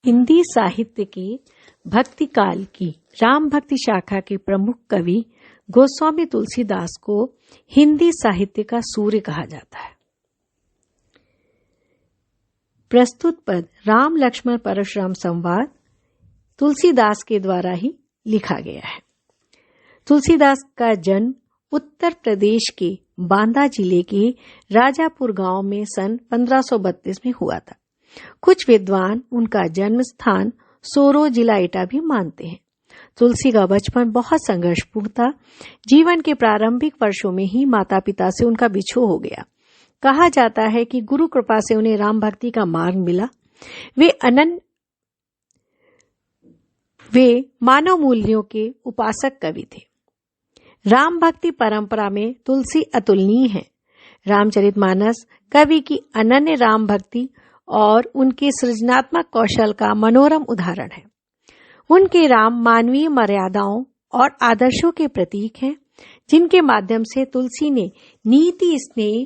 हिंदी साहित्य के भक्ति काल की राम भक्ति शाखा के प्रमुख कवि गोस्वामी तुलसीदास को हिंदी साहित्य का सूर्य कहा जाता है। प्रस्तुत पद राम लक्ष्मण परशुराम संवाद तुलसीदास के द्वारा ही लिखा गया है। तुलसीदास का जन्म उत्तर प्रदेश के बांदा जिले के राजापुर गांव में सन 1532 में हुआ था। कुछ विद्वान उनका जन्म स्थान सोरो जिला एटा भी मानते हैं। तुलसी का बचपन बहुत संघर्षपूर्ण था। जीवन के प्रारंभिक वर्षों में ही माता पिता से उनका बिछोह हो गया। कहा जाता है कि गुरु कृपा से उन्हें राम भक्ति का मार्ग मिला। वे मानव मूल्यों के उपासक कवि थे। राम भक्ति परंपरा में तुलसी अतुलनीय है। रामचरितमानस कवि की अनन्य राम भक्ति और उनके सृजनात्मक कौशल का मनोरम उदाहरण है। उनके राम मानवीय मर्यादाओं और आदर्शों के प्रतीक हैं, जिनके माध्यम से तुलसी ने नीति, स्नेह,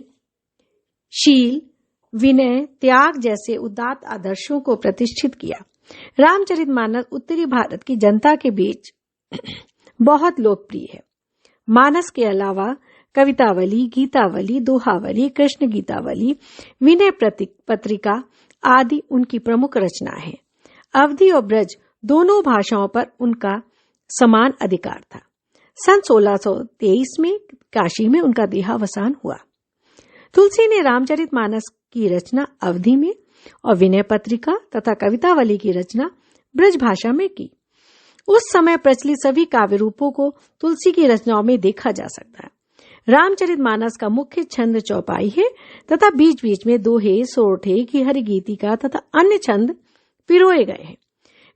शील, विनय, त्याग जैसे उदात्त आदर्शों को प्रतिष्ठित किया। रामचरितमानस उत्तरी भारत की जनता के बीच बहुत लोकप्रिय है। मानस के अलावा कवितावली, गीतावली, दोहावली, कृष्ण गीतावली, विनय पत्रिका आदि उनकी प्रमुख रचना है। अवधी और ब्रज दोनों भाषाओं पर उनका समान अधिकार था। सन 1623 में काशी में उनका देहावसान हुआ। तुलसी ने रामचरितमानस की रचना अवधी में और विनय पत्रिका तथा कवितावली की रचना ब्रज भाषा में की। उस समय प्रचलित सभी काव्य रूपों को तुलसी की रचनाओं में देखा जा सकता है। रामचरितमानस का मुख्य छंद चौपाई है तथा बीच बीच में दोहे, सोरठे की हरिगीतिका तथा अन्य छंद पिरोए गए हैं।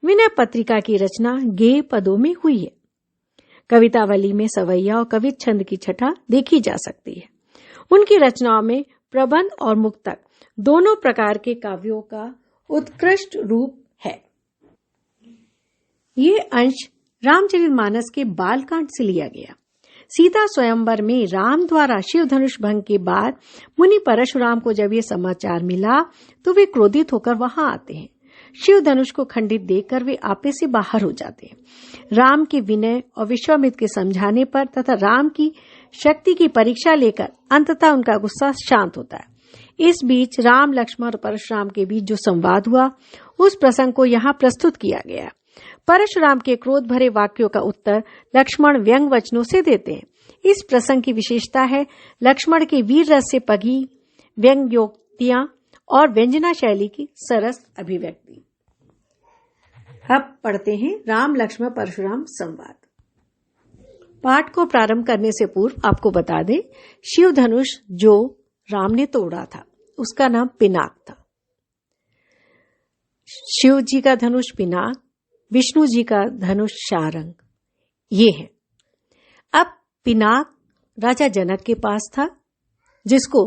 विनय पत्रिका की रचना गेय पदों में हुई है। कवितावली में सवैया और कवित छंद की छटा देखी जा सकती है। उनकी रचनाओं में प्रबंध और मुक्तक दोनों प्रकार के काव्यों का उत्कृष्ट रूप है। ये अंश रामचरितमानस के बालकांड से लिया गया। सीता स्वयंवर में राम द्वारा शिव धनुष भंग के बाद मुनि परशुराम को जब ये समाचार मिला तो वे क्रोधित होकर वहां आते हैं। शिव धनुष को खंडित देखकर वे आपे से बाहर हो जाते हैं। राम के विनय और विश्वामित्र के समझाने पर तथा राम की शक्ति की परीक्षा लेकर अंततः उनका गुस्सा शांत होता है। इस बीच राम, लक्ष्मण और परशुराम के बीच जो संवाद हुआ उस प्रसंग को यहाँ प्रस्तुत किया गया। परशुराम के क्रोध भरे वाक्यों का उत्तर लक्ष्मण व्यंग वचनों से देते हैं। इस प्रसंग की विशेषता है लक्ष्मण के वीर रस से पगी व्यंग्योक्तियां और व्यंजना शैली की सरस अभिव्यक्ति। अब पढ़ते हैं राम लक्ष्मण परशुराम संवाद। पाठ को प्रारंभ करने से पूर्व आपको बता दें, शिव धनुष जो राम ने तोड़ा था उसका नाम पिनाक था। शिव जी का धनुष पिनाक, विष्णु जी का धनुष शारंग, ये है। अब पिनाक राजा जनक के पास था, जिसको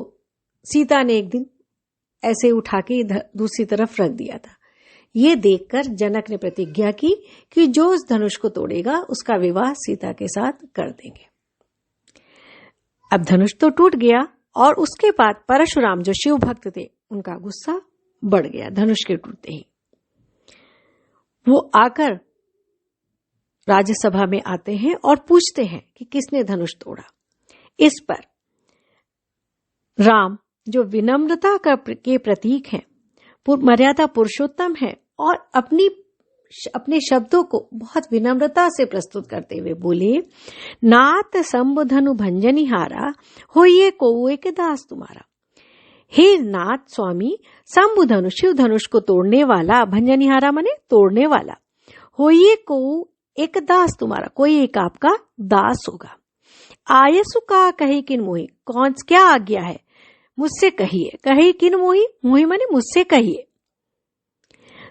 सीता ने एक दिन ऐसे उठा के दूसरी तरफ रख दिया था। ये देखकर जनक ने प्रतिज्ञा की कि जो उस धनुष को तोड़ेगा उसका विवाह सीता के साथ कर देंगे। अब धनुष तो टूट गया और उसके बाद परशुराम जो शिव भक्त थे उनका गुस्सा बढ़ गया। धनुष के टूटते ही वो आकर राज्यसभा में आते हैं और पूछते हैं कि किसने धनुष तोड़ा। इस पर राम जो विनम्रता के प्रतीक हैं, मर्यादा पुरुषोत्तम है और अपने शब्दों को बहुत विनम्रता से प्रस्तुत करते हुए बोले, नाथ शंभु धनु भंजनिहारा होइए को एक दास तुम्हारा। हे नाथ स्वामी, शंभु धनुष शिव धनुष को तोड़ने वाला, भंजनिहारा माने तोड़ने वाला, होइए को एक दास तुम्हारा, कोई एक आपका दास होगा। आयसु का कहे किन मोहि, कौन क्या आज्ञा है मुझसे कहिए। कहे किन मोहि, मोहि माने मुझसे कहिए।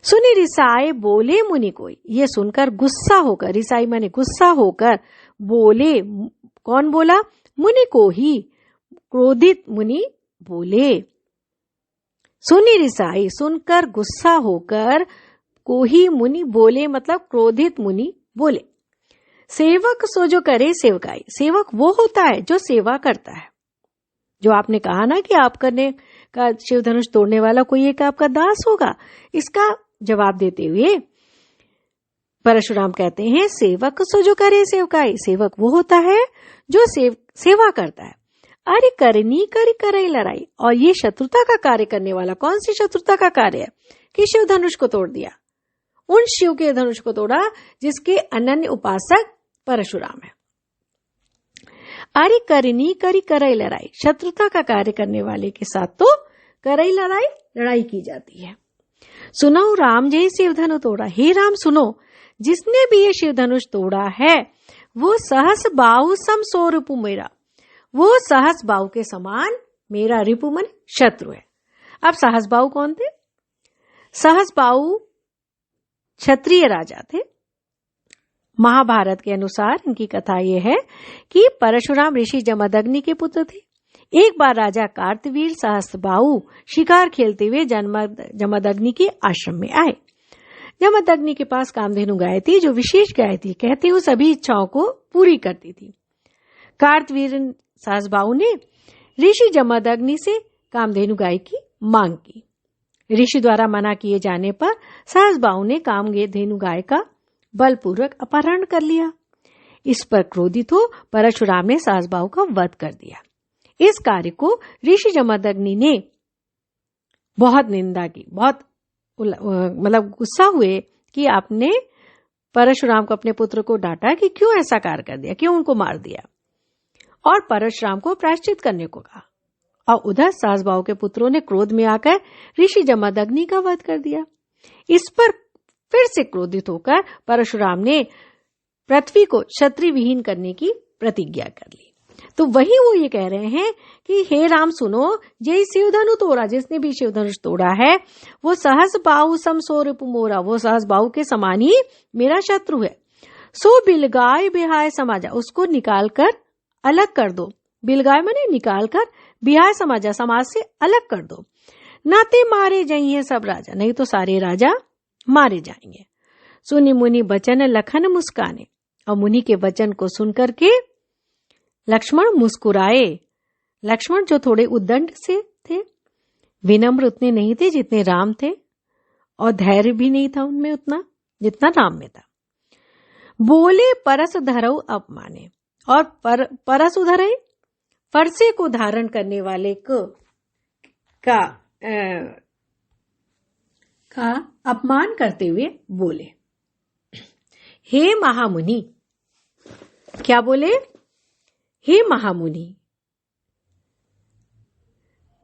सुनी रिसाए बोले मुनि कोई, ये सुनकर गुस्सा होकर, रिसाई माने गुस्सा होकर बोले, कौन बोला, मुनि को ही, क्रोधित मुनि बोले। सुनी रिसाई, सुनकर गुस्सा होकर, को ही मुनि बोले मतलब क्रोधित मुनि बोले। सेवक सो जो करे सेवकाई, सेवक वो होता है जो सेवा करता है। जो आपने कहा ना कि आप करने का शिव धनुष तोड़ने वाला कोई एक आपका दास होगा, इसका जवाब देते हुए परशुराम कहते हैं, सेवक सो जो करे सेवकाई। सेवक वो होता है जो सेवा करता है। अरे करनी करी करई लड़ाई। और ये शत्रुता का कार्य करने वाला कौन सी शत्रुता का कार्य है कि शिव धनुष को तोड़ दिया। उन शिव के धनुष को तोड़ा जिसके अनन्य उपासक परशुराम है। अरे करनी करी करई लड़ाई। शत्रुता का कार्य करने वाले के साथ तो करई लड़ाई की जाती है। सुनो राम जय शिव धनु तोड़ा। हे राम सुनो, जिसने भी ये शिव धनुष तोड़ा है वो सहस बाहु सम सो रिपु मेरा। वो सहस बाहु के समान मेरा रिपु मन शत्रु है। अब सहस बाहु कौन थे? सहस बाहु क्षत्रिय राजा थे। महाभारत के अनुसार इनकी कथा यह है कि परशुराम ऋषि जमदग्नि के पुत्र थे। एक बार राजा कार्तवीर सहस्त्रबाहु शिकार खेलते हुए जमदग्नि के आश्रम में आए। जमदग्नि के पास कामधेनु गाय थी जो विशेष गाय थी, कहते वो सभी इच्छाओं को पूरी करती थी। कार्तवीर सहस्त्रबाहु ने ऋषि जमदग्नि से कामधेनु गाय की मांग की। ऋषि द्वारा मना किए जाने पर सहस्त्रबाहु ने कामधेनु गाय का बलपूर्वक अपहरण कर लिया। इस पर क्रोधित हो परशुराम ने सहस्त्रबाहु का वध कर दिया। इस कार्य को ऋषि जमदग्नि ने बहुत निंदा की, बहुत मतलब गुस्सा हुए कि आपने परशुराम को, अपने पुत्र को डांटा कि क्यों ऐसा कार्य कर दिया, क्यों उनको मार दिया, और परशुराम को प्रायश्चित करने को कहा। और उधर सहस्त्रबाहु के पुत्रों ने क्रोध में आकर ऋषि जमदग्नि का वध कर दिया। इस पर फिर से क्रोधित होकर परशुराम ने पृथ्वी को क्षत्रिय विहीन करने की प्रतिज्ञा कर ली। तो वही वो ये कह रहे हैं कि हे राम सुनो, जय शिव धनु तोड़ा। जिसने भी शिव धनुष तोड़ा है वो सहस बाहु सम सो रिपु मोरा। वो सहस बाहु के समान ही मेरा शत्रु है। सो बिलगाय बिहाय समाजा। उसको निकाल कर अलग कर दो। बिलगाय माने निकाल कर, बिहाय समाजा समाज से अलग कर दो। नाते मारे जाइए सब राजा। नहीं तो सारे राजा मारे जाएंगे। सुनि मुनि बचन लखन मुस्काने। और मुनि के वचन को सुनकर के लक्ष्मण मुस्कुराए। लक्ष्मण जो थोड़े उद्दंड से थे, विनम्र उतने नहीं थे जितने राम थे, और धैर्य भी नहीं था उनमें उतना जितना राम में था। बोले परस धरऊ अपमाने। और परस उधरे, फरसे को धारण करने वाले का अपमान करते हुए बोले, हे महामुनि। क्या बोले? हे महामुनि,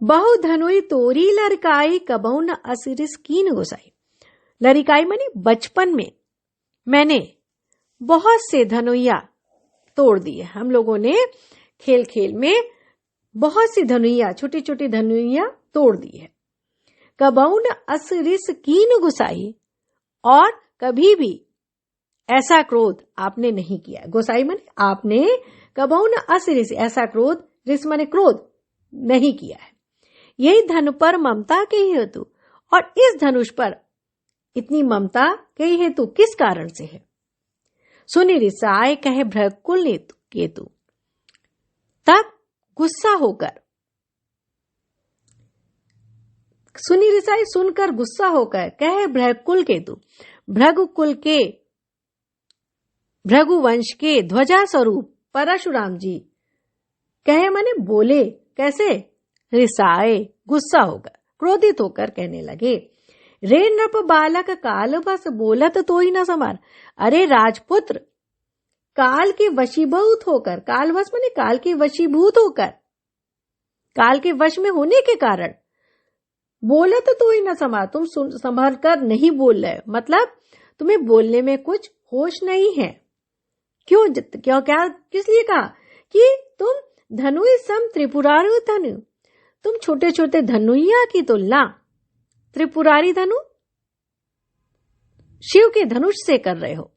बहु धनुई तोरी लड़काई कबहु न असिरिस कीन गोसाई। लड़काई माने बचपन में मैंने बहुत से धनुइया तोड़ दिए। हम लोगों ने खेल खेल में बहुत सी धनुइया, छोटी छोटी धनुइया तोड़ दी है। कबहु न असिरिस कीन गुसाई। और कभी भी ऐसा क्रोध आपने नहीं किया। गोसाई माने आपने, कबहु न असिरिस ऐसा क्रोध, रिस माने क्रोध, नहीं किया है। यही धनु पर ममता के हेतु। और इस धनुष पर इतनी ममता के हेतु किस कारण से है? सुनि रिसाए कहे भ्रकुल केतु। तब गुस्सा होकर, सुनि रिसाई सुनकर गुस्सा होकर, कहे भ्रकुल केतु, भृगुकुल के, भृगुवंश के ध्वजा स्वरूप परशुराम जी कहे माने बोले। कैसे? रिसाए, गुस्सा होकर, क्रोधित होकर कहने लगे, रे नृप बालक काल बस बोलत तो ही न समार। अरे राजपुत्र, काल के वशीभूत होकर, काल वश माने काल के वशीभूत होकर, काल के वश में होने के कारण बोलत तो ही न समार। तुम संभल कर नहीं बोल रहे, मतलब तुम्हें बोलने में कुछ होश नहीं है। क्यों क्या किस लिए कहा कि तुम धनुई सम त्रिपुरारी धनु, तुम छोटे छोटे धनुइया की तुलना त्रिपुरारी धनु शिव के धनुष से कर रहे हो।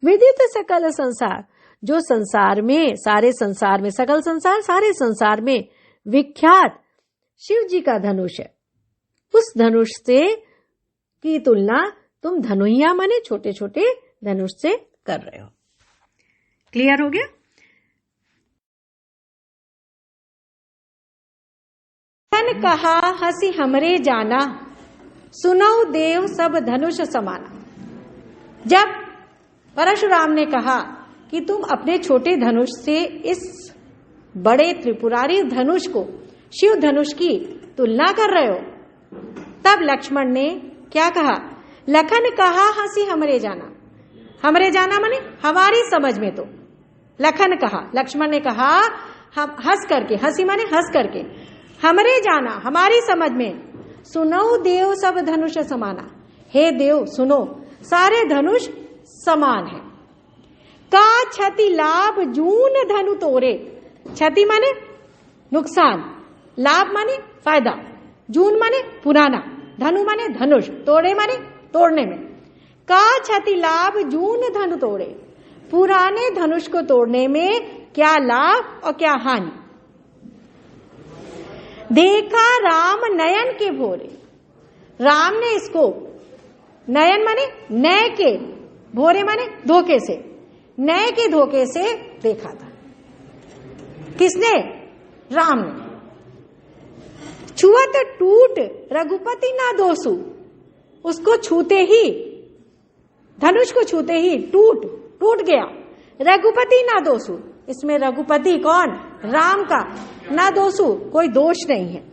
विदित सकल संसार, जो संसार में, सारे संसार में, सकल संसार सारे संसार में विख्यात शिव जी का धनुष है, उस धनुष से की तुलना तुम धनुइया माने छोटे छोटे धनुष से कर रहे हो। क्लियर हो गया? तन कहा हंसी हमरे जाना, सुनौ देव सब धनुष समाना। जब परशुराम ने कहा कि तुम अपने छोटे धनुष से इस बड़े त्रिपुरारी धनुष को शिव धनुष की तुलना कर रहे हो, तब लक्ष्मण ने क्या कहा? लखन कहा हंसी हमरे जाना। हमरे जाना माने हमारी समझ में। तो लखन कहा, लक्ष्मण ने कहा हम हंस करके, हंसी माने हंस करके, हमरे जाना हमारी समझ में, सुनो देव सब धनुष समाना। हे देव सुनो, सारे धनुष समान है। का क्षति लाभ जून धनु तोरे। क्षति माने नुकसान, लाभ माने फायदा, जून माने पुराना, धनु माने धनुष, तोड़े माने तोड़ने में। का क्षति लाभ जून धनु तोड़े। पुराने धनुष को तोड़ने में क्या लाभ और क्या हानि। देखा राम नयन के भोरे। राम ने इसको, नयन माने नय के, भोरे माने धोखे से, नय के धोखे से देखा था। किसने? राम ने। छुअत टूट रघुपति ना दोसु। उसको छूते ही, धनुष को छूते ही टूट गया। रघुपति ना दोसु, इसमें रघुपति कौन? राम का। ना दोसु, कोई दोष नहीं है।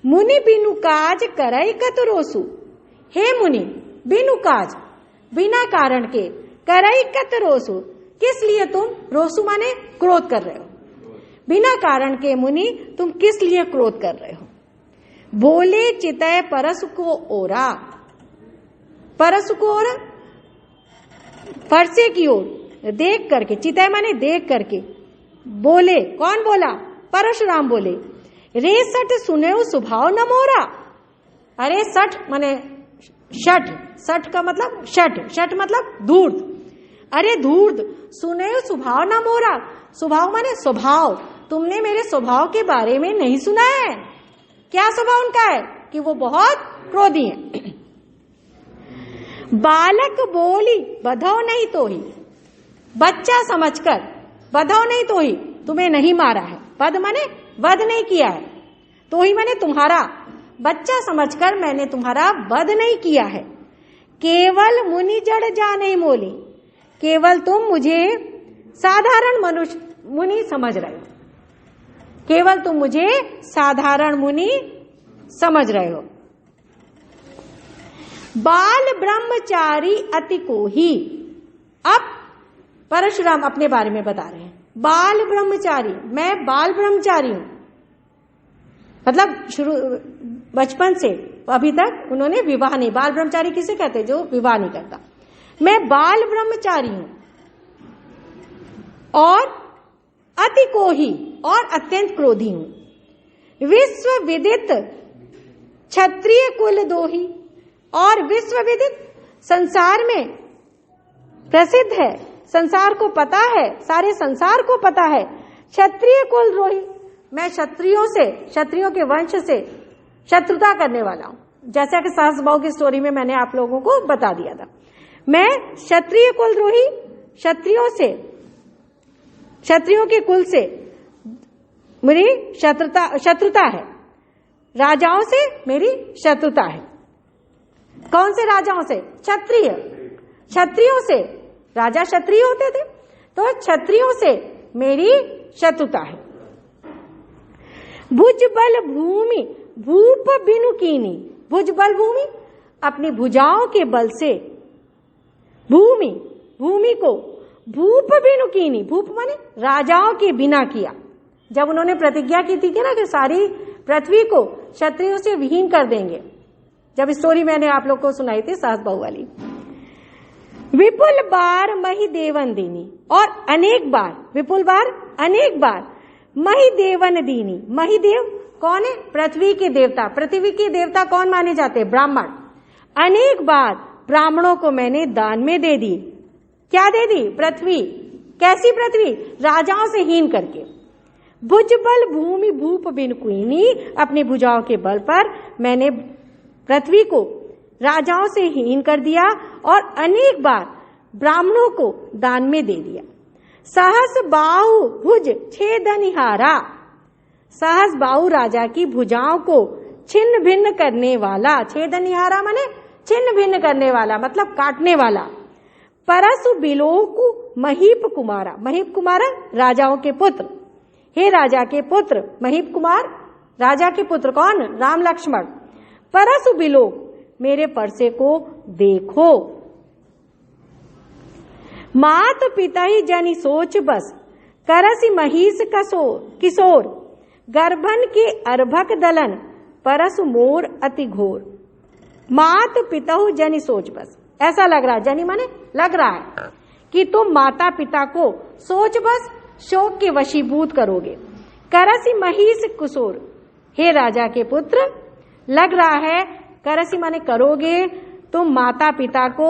मुनि बिनु काज करई कत रोसु। हे मुनि, बिनु काज, बिना कारण के, करई कत रोसु, किस लिए तुम, रोसु माने क्रोध कर रहे हो, बिना कारण के मुनि तुम किस लिए क्रोध कर रहे हो। बोले चितय परस को ओरा। परस को ओरा, परसे की ओर देख करके, चितय माने देख करके बोले। कौन बोला? परशुराम बोले। रे सठ सुने स्वभाव न मोरा। अरे सठ माने शठ, सठ का मतलब शठ, शठ मतलब धूर्त। अरे धूर्त, सुने स्वभाव न मोरा। स्वभाव माने स्वभाव, तुमने मेरे स्वभाव के बारे में नहीं सुना है। क्या स्वभाव उनका है? कि वो बहुत क्रोधी है। बालक बोली बधो नहीं तो ही। बच्चा समझकर, बधो नहीं तो ही, तुम्हें नहीं मारा है। बध माने वध नहीं किया है, तो ही माने तुम्हारा, बच्चा समझकर मैंने तुम्हारा वध नहीं किया है। केवल मुनि जड़ जाने मोली। केवल तुम मुझे साधारण मनुष्य मुनि समझ रहे हो। केवल तुम मुझे साधारण मुनि समझ रहे हो। बाल ब्रह्मचारी अति को ही। अब परशुराम अपने बारे में बता रहे हैं। बाल ब्रह्मचारी, मैं बाल ब्रह्मचारी हूं। मतलब शुरू बचपन से अभी तक उन्होंने विवाह नहीं, बाल ब्रह्मचारी किसे कहते? जो विवाह नहीं करता। मैं बाल ब्रह्मचारी हूं और अति को ही, और अत्यंत क्रोधी हूं। विश्व विदित क्षत्रिय कुल दोही। और विश्व विदित, संसार में प्रसिद्ध है, संसार को पता है, सारे संसार को पता है, क्षत्रिय कुल द्रोही। मैं क्षत्रियों से, क्षत्रियों के वंश से शत्रुता करने वाला हूं। जैसा कि सास बहू की स्टोरी में मैंने आप लोगों को बता दिया था। मैं क्षत्रिय कुल द्रोही, क्षत्रियों से, क्षत्रियों के कुल से मेरी शत्रुता है। राजाओं से मेरी शत्रुता है। कौन से राजाओं से? क्षत्रिय, क्षत्रियों से। राजा क्षत्रिय होते थे, तो क्षत्रियों से मेरी शत्रुता है। भुजबल भूमि भूप बिनु कीनी। भुजबल भूमि, अपनी भुजाओं के बल से भूमि, भूमि को भूप बिनु कीनी। भूप माने राजाओं के बिना किया। जब उन्होंने प्रतिज्ञा की थी कि ना कि सारी पृथ्वी को क्षत्रियों से विहीन कर देंगे, जब स्टोरी मैंने आप लोग को सुनाई थी सास बहू वाली। विपुल बार मही देवन दीनी। और अनेक बार, विपुल बार अनेक बार, मही देवन दीनी। मही देव कौन है? पृथ्वी के देवता। पृथ्वी के देवता कौन माने जाते हैं? ब्राह्मण। अनेक बार ब्राह्मणों को मैंने दान में दे दी। क्या दे दी? पृथ्वी। कैसी पृथ्वी? राजाओं से हीन करके। भुजबल भूमि भूप बिन कुईनी। अपनी भुजाओं के बल पर मैंने पृथ्वी को राजाओं से हीन कर दिया और अनेक बार ब्राह्मणों को दान में दे दिया। सहस बाहु भुज छेदनिहारा। सहस बाहु राजा की भुजाओं को छिन्न भिन्न करने वाला, छेदनिहारा माने छिन्न भिन्न करने वाला मतलब काटने वाला। परसु बिलोकु महीप कुमारा, महीप कुमारा राजाओं के पुत्र, हे राजा के पुत्र महीप कुमार, राजा के पुत्र कौन? राम लक्ष्मण। परसु बिलोक, मेरे परसे को देखो। मात पिता ही जनि सोच बस, करसि महिष किशोर, गर्भन के अर्भक दलन, परसु मोर अति घोर। मात पिता जनि सोच बस, ऐसा लग रहा है, जनि माने लग रहा है कि तुम माता पिता को सोच बस शोक के वशीभूत करोगे। करसि महिष किशोर, हे राजा के पुत्र, लग रहा है करसि माने करोगे, तुम माता पिता को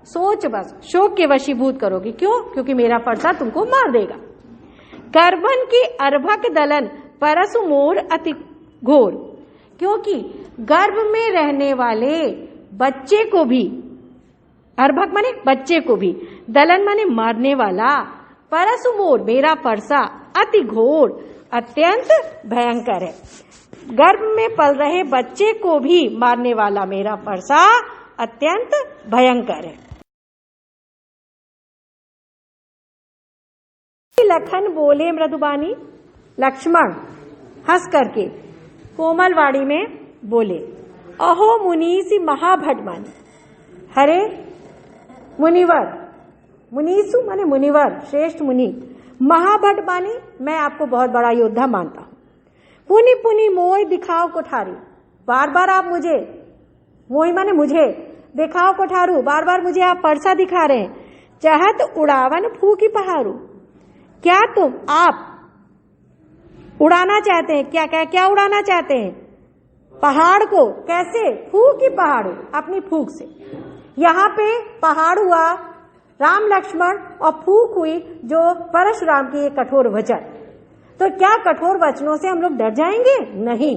सोच बस शोक के वशीभूत करोगे। क्यों? क्योंकि मेरा परसा तुमको मार देगा। गर्भन की अर्भक दलन, परसु मोर अति घोर, क्योंकि गर्भ में रहने वाले बच्चे को भी, अर्भक माने बच्चे को भी, दलन माने मारने वाला, परसु मोर मेरा परसा, अति घोर अत्यंत भयंकर है। गर्भ में पल रहे बच्चे को भी मारने वाला मेरा परसा अत्यंत भयंकर है। लखन बोले मृदुबानी, लक्ष्मण हंस करके कोमल वाणी में बोले, अहो मुनीसी महाभटमानी, हरे मुनिवर, मुनीसु माने मुनिवर, श्रेष्ठ मुनि, महाभटमानी मैं आपको बहुत बड़ा योद्धा मानता हूं। पुनि पुनि मोय दिखाओ कोठारी, बार बार आप मुझे, मोय माने मुझे, दिखाओ कोठारू, बार बार मुझे आप परसा दिखा रहे हैं। चाहत उड़ावन फूकी पहाड़ू, क्या तुम आप उड़ाना चाहते हैं? क्या क्या क्या उड़ाना चाहते हैं? पहाड़ को। कैसे? फूकी पहाड़ू, अपनी फूक से। यहाँ पे पहाड़ हुआ राम लक्ष्मण और फूक हुई जो परशुराम की एक कठोर वचन। तो क्या कठोर वचनों से हम लोग डर जाएंगे? नहीं।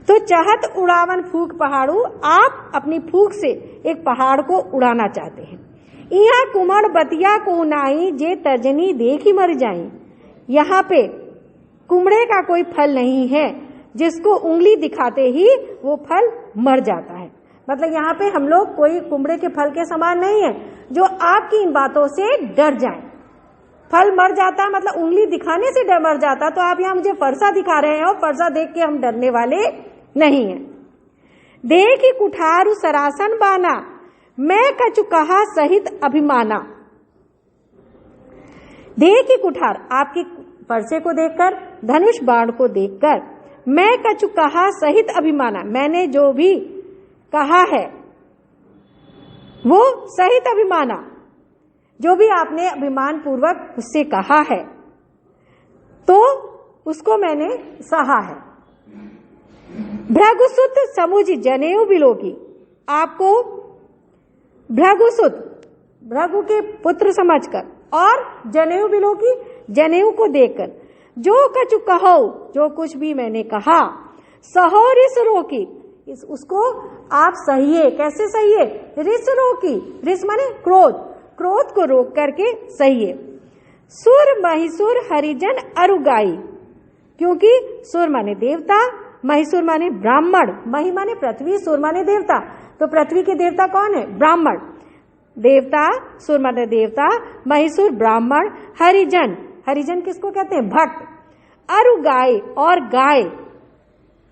तो चाहत उड़ावन फूक पहाड़ू, आप अपनी फूक से एक पहाड़ को उड़ाना चाहते हैं। यहाँ कुमड़ बतिया को नाई, जे तर्जनी देखी मर जाई। यहाँ पे कुमड़े का कोई फल नहीं है जिसको उंगली दिखाते ही वो फल मर जाता है। मतलब यहाँ पे हम लोग कोई कुमड़े के फल के समान नहीं है जो आपकी इन बातों से डर जाए। फल मर जाता मतलब उंगली दिखाने से डर मर जाता, तो आप यहाँ मुझे फरसा दिखा रहे हैं और फरसा देख के हम डरने वाले नहीं हैं। देखी कुठारू सरासन बाना, मैं कछु कहा सहित अभिमाना। देखी कुठार, आपकी परसे को देखकर, धनुष बाण को देखकर, मैं कछु कहा सहित अभिमाना, मैंने जो भी कहा है वो सहित अभिमाना, जो भी आपने अभिमान पूर्वक उससे कहा है तो उसको मैंने सहा है। भृगुसुत समुझ जनेऊ बिलोकी, आपको भृगुसुत, भृगु के पुत्र समझकर, और जनेऊ बिलोकी, जनेऊ को देखकर, जो कछु कहो, जो कुछ भी मैंने कहा, सहो रिस रोकी, उसको आप सहिए। कैसे सहिए? रिस रोकी, रिस माने क्रोध, क्रोध को रोक करके सहिए। सुर महिसुर हरिजन अरुगाई, क्योंकि सुर माने देवता, महिसुर माने ब्राह्मण, मही माने पृथ्वी, सुर माने देवता, तो पृथ्वी के देवता कौन है? ब्राह्मण। देवता, सुर माने देवता, महिसुर ब्राह्मण, हरिजन, हरिजन किसको कहते हैं? भक्त। अरुगाई, और गाय,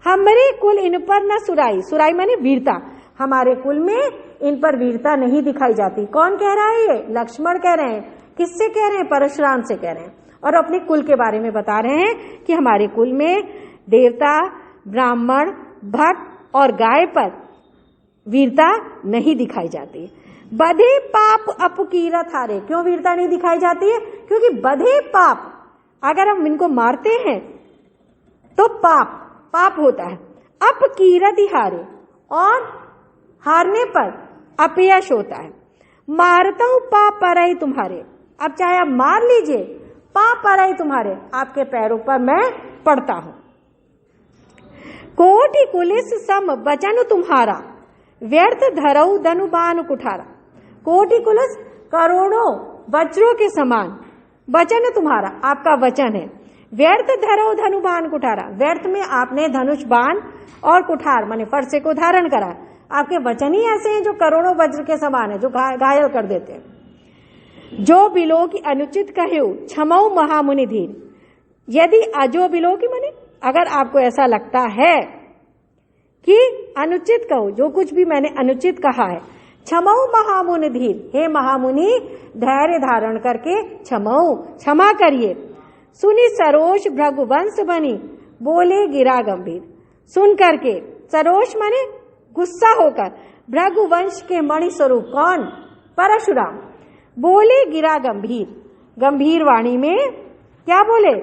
हमरे कुल इन पर न सुराई, सुराई माने वीरता, हमारे कुल में इन पर वीरता नहीं दिखाई जाती। कौन कह रहा है? ये लक्ष्मण कह रहे हैं। किससे कह रहे हैं? परशुराम से कह रहे हैं, और अपने कुल के बारे में बता रहे हैं कि हमारे कुल में देवता, ब्राह्मण, भक्त और गाय पर वीरता नहीं दिखाई जाती। बधे पाप अपकीरत हारे, क्यों वीरता नहीं दिखाई जाती है? क्योंकि बधे पाप, अगर हम इनको मारते हैं तो पाप, पाप होता है। अपकीरत ही हारे, और हारने पर अपयश होता है। मारता हूं पाप परई तुम्हारे, अब चाहे आप मार लीजिए, पाप परई तुम्हारे, आपके पैरों पर मैं पड़ता हूं। कोटि कुलिस सम वचन तुम्हारा, व्यर्थ धरऊ धनुबान कुठारा। कोटि कुलिस, करोड़ों वज्रों के समान, वचन तुम्हारा, आपका वचन है, व्यर्थ धरो धनु बाण कुठारा, व्यर्थ में आपने धनुष बाण और कुठार माने फरसे को धारण करा। आपके वचन ही ऐसे हैं जो करोड़ों वज्र के समान है, जो घायल कर देते हैं। जो बिलो की अनुचित कहो क्षमऊ महामुनि धीर, यदि अजो बिलो की माने अगर आपको ऐसा लगता है कि अनुचित कहो, जो कुछ भी मैंने अनुचित कहा है, क्षमऊ महामुनि धीर, हे महामुनि धैर्य धारण करके क्षमऊ क्षमा करिए। सुनी सरोष भृगुवंश बनी, बोले गिरा गंभीर, सुन करके सरोष माने गुस्सा होकर, भृगुवंश के मणि स्वरूप कौन? परशुराम, बोले गिरा गंभीर, गंभीर वाणी में क्या बोले?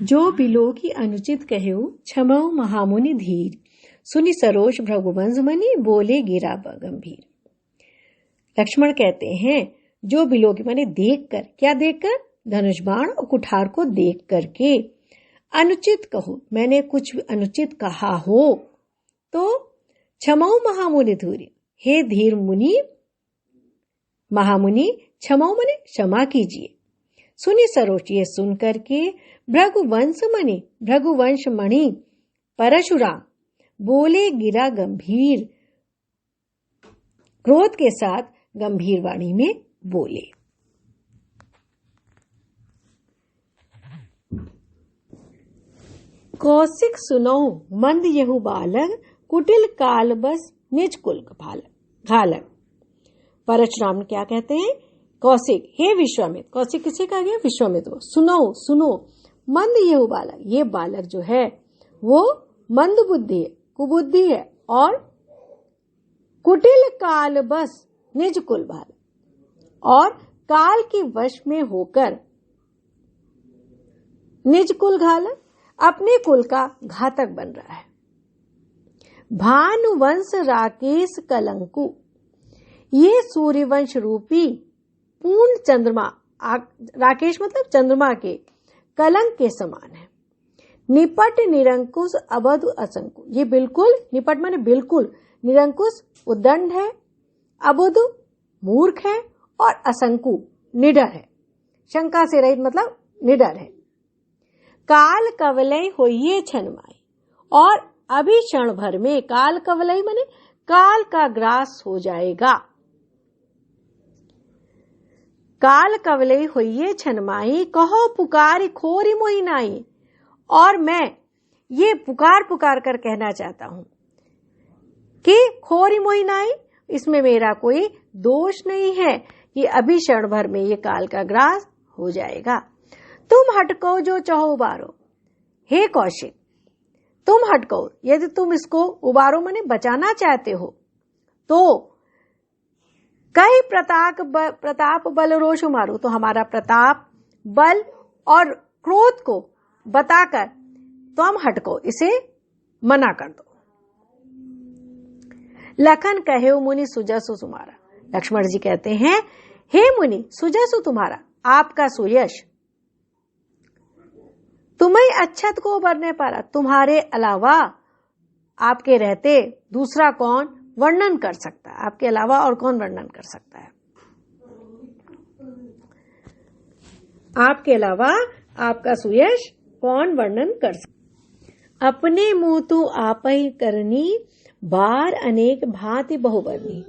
जो बिलो की अनुचित कहो क्षमऊ महामुनि धीर, सुनि सरोष भृगुवंश बनी, बोले गिरा गंभीर। लक्ष्मण कहते हैं जो बिलो की माने देखकर, क्या देखकर? धनुष बाण और कुठार को देख करके अनुचित कहो, मैंने कुछ अनुचित कहा हो तो क्षमऊ महामुनि धूरी, हे धीर मुनि महामुनि क्षमऊ माने क्षमा कीजिए। सुनी सरोष, ये सुन करके भृगुवंश मणि, भृगुवंश मणि परशुराम, बोले गिरा गंभीर, क्रोध के साथ गंभीर वाणी में बोले। कौशिक सुनो मंद यहु बालक, कुटिल काल बस निज कुल घालक। परशुराम ने क्या कहते हैं? कौशिक, हे विश्वामित्र, कौशिक किसे कहा गया? विश्वामित्र। सुनो सुनो मंद यहु बालक, ये बालक जो है वो मंद बुद्धि है, कुबुद्धि है, और कुटिल काल बस निज कुल भाल, और काल के वश में होकर निज कुल घालक, अपने कुल का घातक बन रहा है। भानुवंश राकेश कलंकु, ये सूर्यवंश रूपी पूर्ण चंद्रमा, राकेश मतलब चंद्रमा के कलंक के समान है। निपट निरंकुश अबधु असंकु, ये बिल्कुल, निपट माने बिल्कुल, निरंकुश उद्दंड है, अबुध मूर्ख है, और असंकु निडर है, शंका से रहित मतलब निडर है। काल कवलय होइए छनमाई, और अभी क्षण भर में, काल कवलय माने काल का ग्रास हो जाएगा। काल कवलय होइए छनमाई, कहो पुकार खोरी मोहि नाई, और मैं ये पुकार पुकार कर कहना चाहता हूं कि खोरी मोहि नाई, इसमें मेरा कोई दोष नहीं है कि अभी क्षण भर में ये काल का ग्रास हो जाएगा। तुम हटको जो चाहो उबारो, हे कौशिक तुम हटको, यदि तुम इसको उबारो माने बचाना चाहते हो तो कई प्रताप बल रोष मारो, तो हमारा प्रताप बल और क्रोध को बताकर तुम हटको, इसे मना कर दो। लखन कहे मुनि सुजसु तुम्हारा, लक्ष्मण जी कहते हैं हे मुनि सुजसु तुम्हारा, आपका सुयश, तुम्हें अच्छत को उबरने पारा, तुम्हारे अलावा आपके रहते दूसरा कौन वर्णन कर सकता है, आपके अलावा और कौन वर्णन कर सकता है? आपके अलावा आपका सुयश कौन वर्णन कर सकता? अपने मुंह तो आप ही करनी, बार अनेक भांति बहुवर्णी।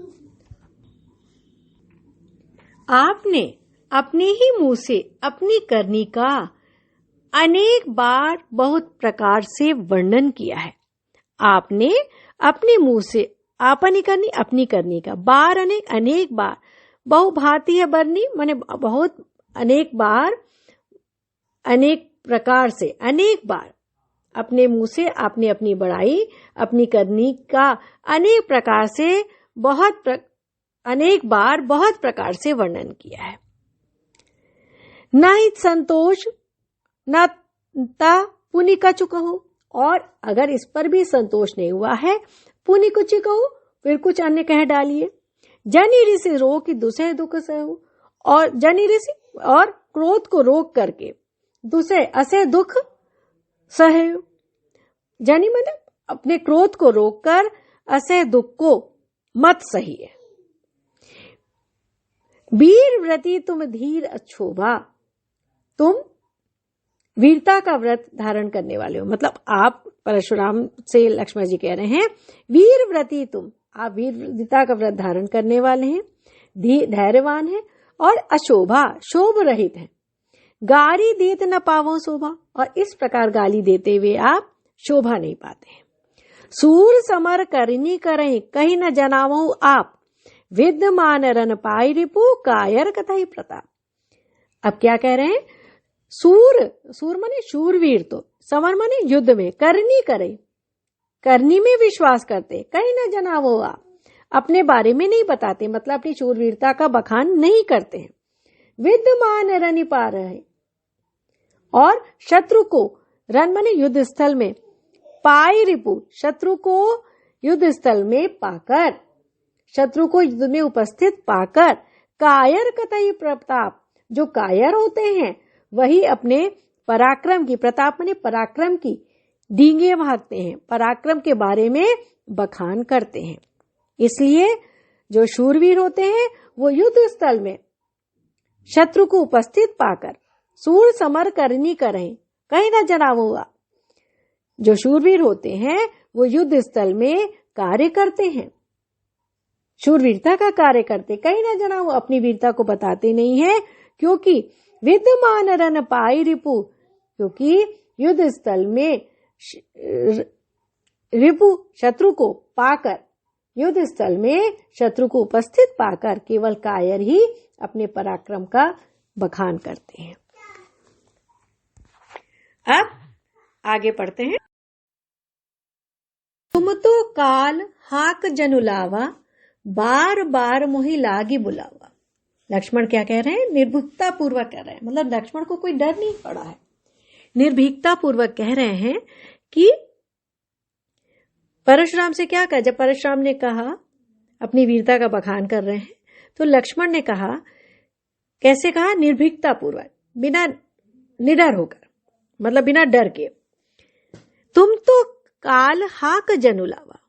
आपने अपने ही मुंह से अपनी करनी का अनेक बार बहुत प्रकार से वर्णन किया है। आपने अपने मुंह से आपनी करनी, अपनी करनी का, बार अनेक, अनेक बार, बहुभांति है बरनी माने बहुत, अनेक बार, अनेक प्रकार से, अनेक बार अपने मुंह से आपने अपनी बड़ाई, अपनी करनी का अनेक प्रकार से अनेक बार बहुत प्रकार से वर्णन किया है। न ही संतोष न पुनि कछु कहो, और अगर इस पर भी संतोष नहीं हुआ है, पुनि कुछ कहो, फिर कुछ अन्य कह डालिए। जनि ऋषि रोक दुसह दुख सहु, और जनि ऋषि और क्रोध को रोक करके दुसह असह दुख सहे। जनि मतलब अपने क्रोध को रोककर असह दुख को मत सहिए। वीर व्रती तुम धीर अक्षोभा, तुम वीरता का व्रत धारण करने वाले हो। मतलब आप परशुराम से लक्ष्मण जी कह रहे हैं वीर व्रती तुम, आप वीरता का व्रत धारण करने वाले हैं, धैर्यवान हैं और अशोभा शोभ रहित हैं। गारी देत न पावो शोभा, और इस प्रकार गाली देते हुए आप शोभा नहीं पाते हैं। सूर समर करनी करें कहीं न जनावो आप, विद्यमान रन पाई रिपु कायर कथई प्रताप। अब क्या कह रहे हैं, सूर माने शूरवीर, तो समर माने युद्ध में, करनी करे, करनी में विश्वास करते, कहीं न जनावो आप, अपने बारे में नहीं बताते, मतलब अपनी शूरवीरता का बखान नहीं करते हैं। विद्यमान रन पा रहे, और शत्रु को, रन माने युद्ध स्थल में, पाई रिपु शत्रु को युद्ध स्थल में पाकर, शत्रु को युद्ध में उपस्थित पाकर, कायर कतई प्रताप, जो कायर होते हैं वही अपने पराक्रम की, प्रताप माने पराक्रम की, डींगे भागते हैं, पराक्रम के बारे में बखान करते हैं। इसलिए जो शूरवीर होते हैं वो युद्ध स्थल में शत्रु को उपस्थित पाकर सूर समर करनी करें कहीं न जनावो, जो शूरवीर होते हैं वो युद्ध स्थल में कार्य करते हैं, शूरवीरता का कार्य करते, कहीं न जनावो, अपनी वीरता को बताते नहीं है। क्योंकि विद्यमान रन पाई रिपु, क्योंकि युद्ध स्थल में रिपु शत्रु को पाकर, युद्ध स्थल में शत्रु को उपस्थित पाकर केवल कायर ही अपने पराक्रम का बखान करते हैं। अब आगे पढ़ते हैं। तुम तो काल हाक जनुलावा, बार बार मोहि लागी बुलावा। लक्ष्मण क्या कह रहे हैं, निर्भीकता पूर्वक कह रहे हैं, मतलब लक्ष्मण को कोई डर नहीं पड़ा है, निर्भीकता पूर्वक कह रहे हैं कि परशुराम से क्या कहा। जब परशुराम ने कहा, अपनी वीरता का बखान कर रहे हैं, तो लक्ष्मण ने कहा, कैसे कहा, निर्भीकता पूर्वक, बिना निडर होकर, मतलब बिना डर के, तुम तो काल हाक जनुलावा,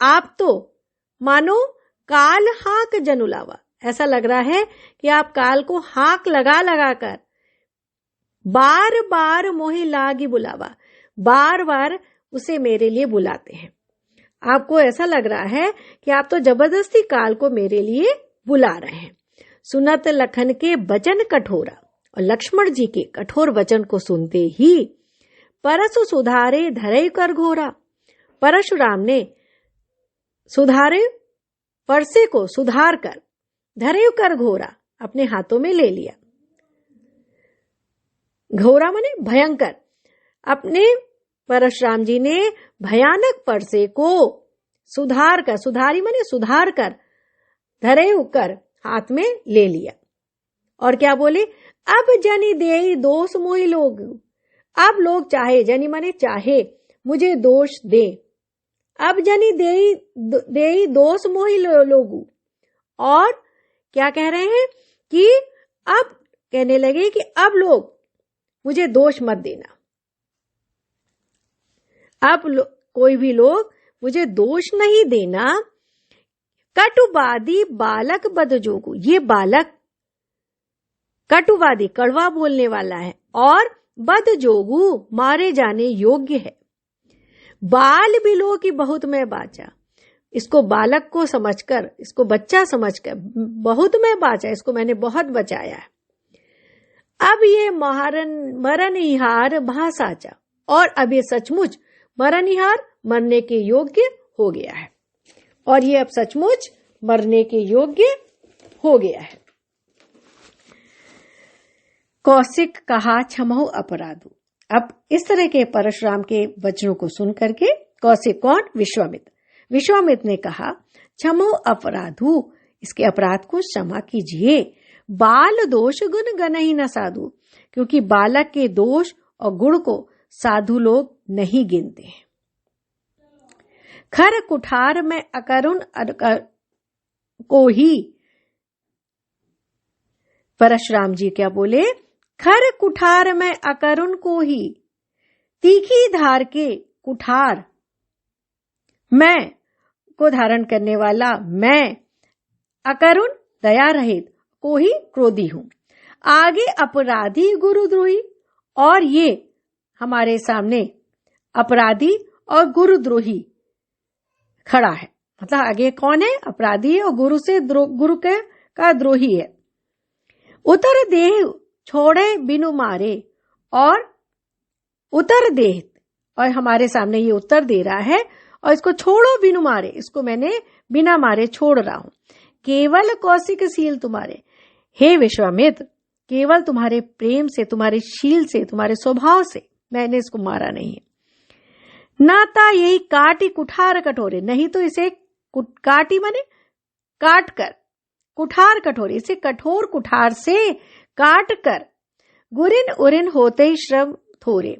आप तो मानो काल हाक जनुलावा, ऐसा लग रहा है कि आप काल को हाक लगा लगा कर बार बार मोहि लागी बुलावा, बार बार उसे मेरे लिए बुलाते हैं। आपको ऐसा लग रहा है कि आप तो जबरदस्ती काल को मेरे लिए बुला रहे हैं। सुनत लखन के वचन कठोरा, और लक्ष्मण जी के कठोर वचन को सुनते ही परसु सुधारे धरे कर घोरा, परशुराम ने सुधारे परसे को सुधार कर, धरे कर घोरा अपने हाथों में ले लिया। घोरा माने भयंकर, अपने परशुराम जी ने भयानक परसे को सुधार कर, सुधारी माने सुधार कर, धरे कर हाथ में ले लिया। और क्या बोले, अब जनि देई दोष मोहि लोग, अब लोग चाहे, जनि माने चाहे, मुझे दोष दे, अब जनि देई दोष मोहि लोगू। और क्या कह रहे हैं कि अब कहने लगे कि अब लोग मुझे दोष मत देना, अब कोई भी लोग मुझे दोष नहीं देना। कटुवादी बालक बदजोगु, ये बालक कटुवादी कड़वा बोलने वाला है और बदजोगु मारे जाने योग्य है। बाल बिलो की बहुत मैं बाचा, इसको बालक को समझकर, इसको बच्चा समझकर बहुत मैं बाचा, इसको मैंने बहुत बचाया है। अब ये मरनिहार भासाचा, और अब ये सचमुच मरनिहार, मरने के योग्य हो गया है, और ये अब सचमुच मरने के योग्य हो गया है। कौशिक कहा क्षमहु अपराधु। अब इस तरह के परशुराम के वचनों को सुन करके कौशिक कौन, विश्वामित्र, विश्वामित्र ने कहा क्षमहु अपराधु, इसके अपराध को क्षमा कीजिए। बाल दोष गुण गनहि न साधु, क्योंकि बालक के दोष और गुण को साधु लोग नहीं गिनते हैं। खर कुठार में अकरुण को ही, परशुराम जी क्या बोले, खर कुठार में अकरुण को ही, तीखी धार के कुठार मैं को धारण करने वाला मैं, अकरुण दया रहित, को ही क्रोधी हूं। आगे अपराधी गुरुद्रोही, और ये हमारे सामने अपराधी और गुरुद्रोही खड़ा है। मतलब आगे कौन है? अपराधी है और गुरु का द्रोही है। उतर देह छोड़े बिनु मारे, और उतर देह, और हमारे सामने ये उत्तर दे रहा है, और इसको छोड़ो बिनु मारे, इसको मैंने बिना मारे छोड़ रहा हूं। केवल कौशिक शील तुम्हारे, हे विश्वामित्र, केवल तुम्हारे प्रेम से, तुम्हारे शील से, तुम्हारे स्वभाव से मैंने इसको मारा नहीं है। नाता यही काटी कुठार कठोरे, नहीं तो इसे काटी माने काट कर, कुठार कठोरे, इसे कठोर कुठार से काट कर, गुरिन उरिन होते ही श्रम थोड़े,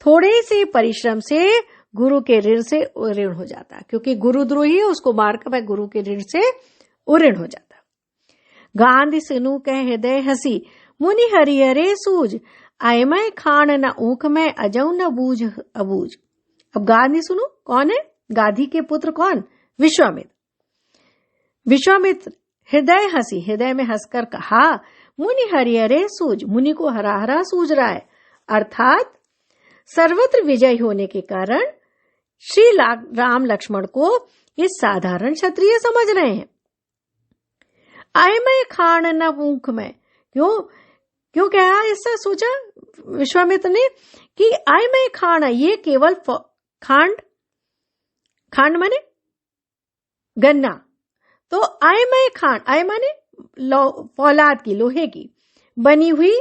थोड़े से परिश्रम से गुरु के ऋण से ऋण हो जाता, क्योंकि गुरुद्रोही है, उसको मारकर वह गुरु के ऋण से ऋण हो जाता। गांधी सुनु कह हृदय हसी, मुनि हरिहरे सूझ, आय मैं खान न ऊख में, अजऊ न बूझ अबूझ। अब गांधी सुनो कौन है? गाधी के पुत्र कौन? विश्वामित्र। विश्वामित्र हृदय हसी, हृदय में हंसकर कहा, मुनि हरिहरे सूझ, मुनि को हरा हरा सूझ रहा है, अर्थात सर्वत्र विजय होने के कारण श्री राम लक्ष्मण को ये साधारण क्षत्रिय समझ रहे हैं। आय मैं खान न ऊख में, क्यों कहा? ऐसा सोचा विश्वामित्र ने कि आय मैं खान, ये केवल खांड माने गन्ना, तो आय मैं खांड, आय माने फौलाद की, लोहे की बनी हुई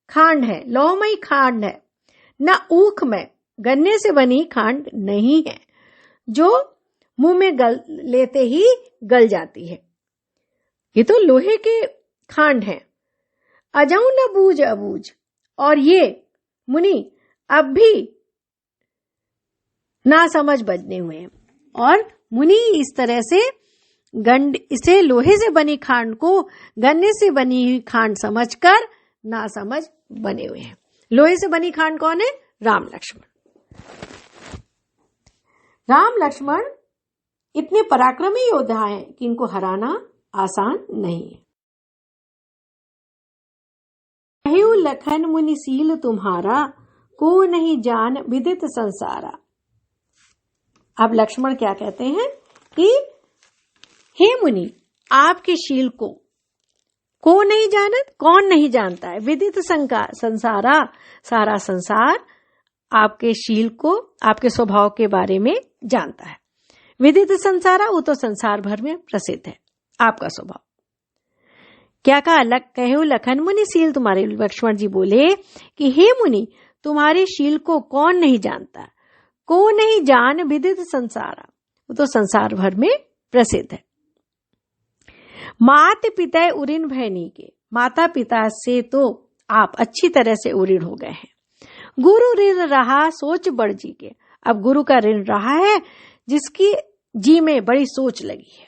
खांड है, लोहमयी खांड है। न ऊख में, गन्ने से बनी खांड नहीं है जो मुंह में लेते ही गल जाती है, ये तो लोहे के खांड है। अजऊ न बूझ अबूझ, और ये मुनि अब भी ना समझ बजने हुए हैं, और मुनि इस तरह से इसे लोहे से बनी खांड को गन्ने से बनी हुई खांड समझकर ना समझ बने हुए हैं। लोहे से बनी खांड कौन है? राम लक्ष्मण। राम लक्ष्मण इतने पराक्रमी योद्धा हैं कि इनको हराना आसान नहीं है। कहु लखन मुनि सील तुम्हारा, को नहीं जान विदित संसारा। अब लक्ष्मण क्या कहते हैं कि हे मुनि, आपके शील को नहीं जानत, कौन नहीं जानता है? विदित संसारा, सारा संसार आपके शील को, आपके स्वभाव के बारे में जानता है। विदित संसारा, वो तो संसार भर में प्रसिद्ध है आपका स्वभाव। क्या कहा? कहु लखन मुनि शील तुम्हारे। लक्ष्मण जी बोले कि हे मुनि, तुम्हारे शील को कौन नहीं जानता? को नहीं जान विदित संसारा, वो तो संसार भर में प्रसिद्ध है। मात पिता उऋण भयनी के, माता पिता से तो आप अच्छी तरह से उऋण हो गए हैं। गुरु ऋण रहा सोच बड़ जी के, अब गुरु का ऋण रहा है जिसकी जी में बड़ी सोच लगी है।